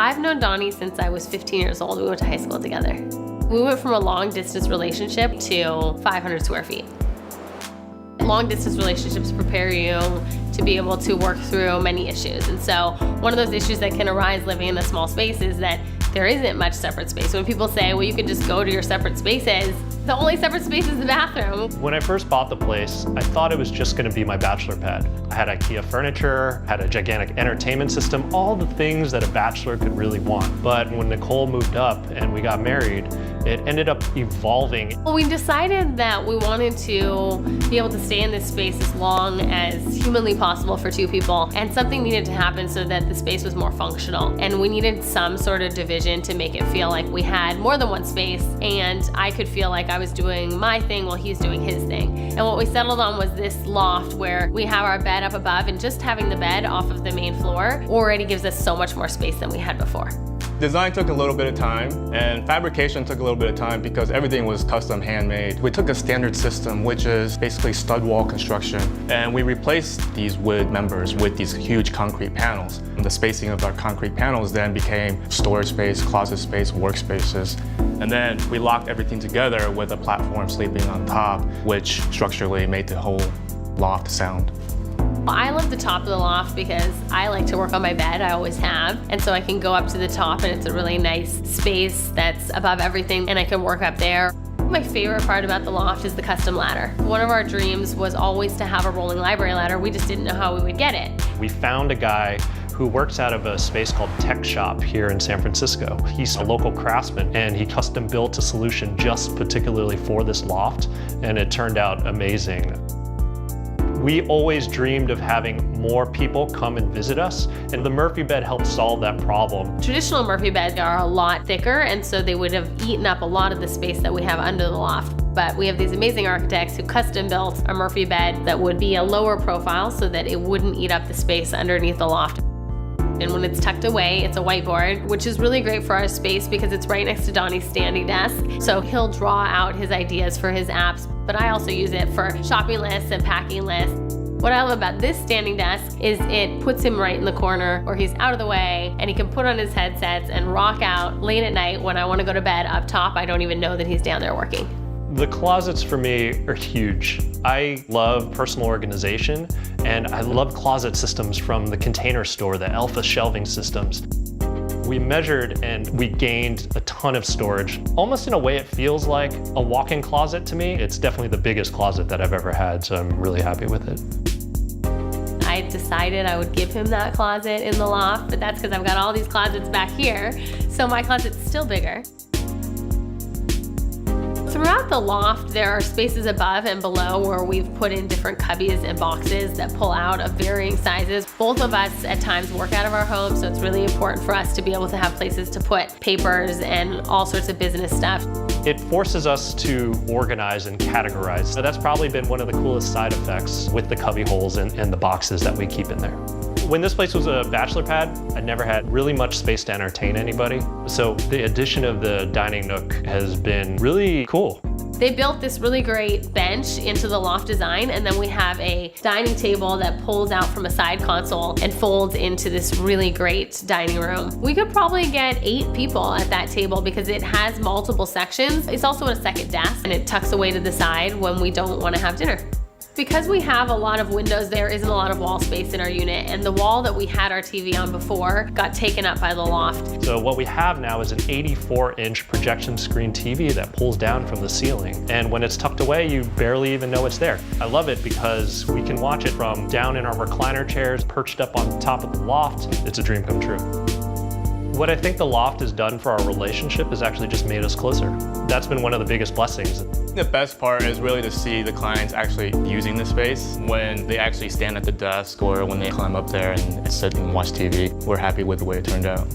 I've known Donnie since I was 15 years old. We went to high school together. We went from a long distance relationship to 500 square feet. Long distance relationships prepare you to be able to work through many issues. And so one of those issues that can arise living in a small space is that there isn't much separate space. When people say, well, you can just go to your separate spaces, the only separate space is the bathroom. When I first bought the place, I thought it was just going to be my bachelor pad. I had IKEA furniture, had a gigantic entertainment system, all the things that a bachelor could really want. But when Nicole moved up and we got married, it ended up evolving. Well, we decided that we wanted to be able to stay in this space as long as humanly possible for two people, and something needed to happen so that the space was more functional. And we needed some sort of division to make it feel like we had more than one space, and I could feel like I was doing my thing while he's doing his thing. And what we settled on was this loft where we have our bed up above, and just having the bed off of the main floor already gives us so much more space than we had before. Design took a little bit of time, and fabrication took a little bit of time because everything was custom handmade. We took a standard system, which is basically stud wall construction, and we replaced these wood members with these huge concrete panels. And the spacing of our concrete panels then became storage space, closet space, workspaces. And then we locked everything together with a platform sleeping on top, which structurally made the whole loft sound. I love the top of the loft because I like to work on my bed, I always have. And so I can go up to the top and it's a really nice space that's above everything and I can work up there. My favorite part about the loft is the custom ladder. One of our dreams was always to have a rolling library ladder. We just didn't know how we would get it. We found a guy who works out of a space called Tech Shop here in San Francisco. He's a local craftsman and he custom built a solution just particularly for this loft, and it turned out amazing. We always dreamed of having more people come and visit us, and the Murphy bed helped solve that problem. Traditional Murphy beds are a lot thicker, and so they would have eaten up a lot of the space that we have under the loft. But we have these amazing architects who custom built a Murphy bed that would be a lower profile so that it wouldn't eat up the space underneath the loft. And when it's tucked away, it's a whiteboard, which is really great for our space because it's right next to Donnie's standing desk. So he'll draw out his ideas for his apps, but I also use it for shopping lists and packing lists. What I love about this standing desk is it puts him right in the corner where he's out of the way and he can put on his headsets and rock out late at night when I want to go to bed up top. I don't even know that he's down there working. The closets for me are huge. I love personal organization and I love closet systems from the Container Store, the Alpha shelving systems. We measured and we gained a ton of storage. Almost in a way it feels like a walk-in closet to me. It's definitely the biggest closet that I've ever had, so I'm really happy with it. I decided I would give him that closet in the loft, but that's because I've got all these closets back here, so my closet's still bigger. Throughout the loft, there are spaces above and below where we've put in different cubbies and boxes that pull out of varying sizes. Both of us at times work out of our homes, so it's really important for us to be able to have places to put papers and all sorts of business stuff. It forces us to organize and categorize. So that's probably been one of the coolest side effects with the cubby holes and the boxes that we keep in there. When this place was a bachelor pad, I never had really much space to entertain anybody. So the addition of the dining nook has been really cool. They built this really great bench into the loft design, and then we have a dining table that pulls out from a side console and folds into this really great dining room. We could probably get 8 people at that table because it has multiple sections. It's also a second desk, and it tucks away to the side when we don't want to have dinner. Because we have a lot of windows, there isn't a lot of wall space in our unit, and the wall that we had our TV on before got taken up by the loft. So what we have now is an 84-inch projection screen TV that pulls down from the ceiling. And when it's tucked away, you barely even know it's there. I love it because we can watch it from down in our recliner chairs, perched up on top of the loft. It's a dream come true. What I think the loft has done for our relationship has actually just made us closer. That's been one of the biggest blessings. The best part is really to see the clients actually using the space. When they actually stand at the desk or when they climb up there and sit and watch TV, we're happy with the way it turned out.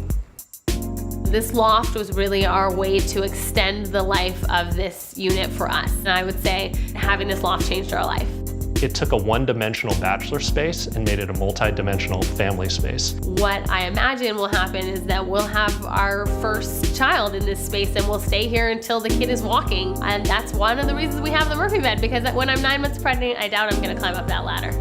This loft was really our way to extend the life of this unit for us. And I would say having this loft changed our life. It took a one-dimensional bachelor space and made it a multi-dimensional family space. What I imagine will happen is that we'll have our first child in this space and we'll stay here until the kid is walking. And that's one of the reasons we have the Murphy bed, because when I'm 9 months pregnant, I doubt I'm gonna climb up that ladder.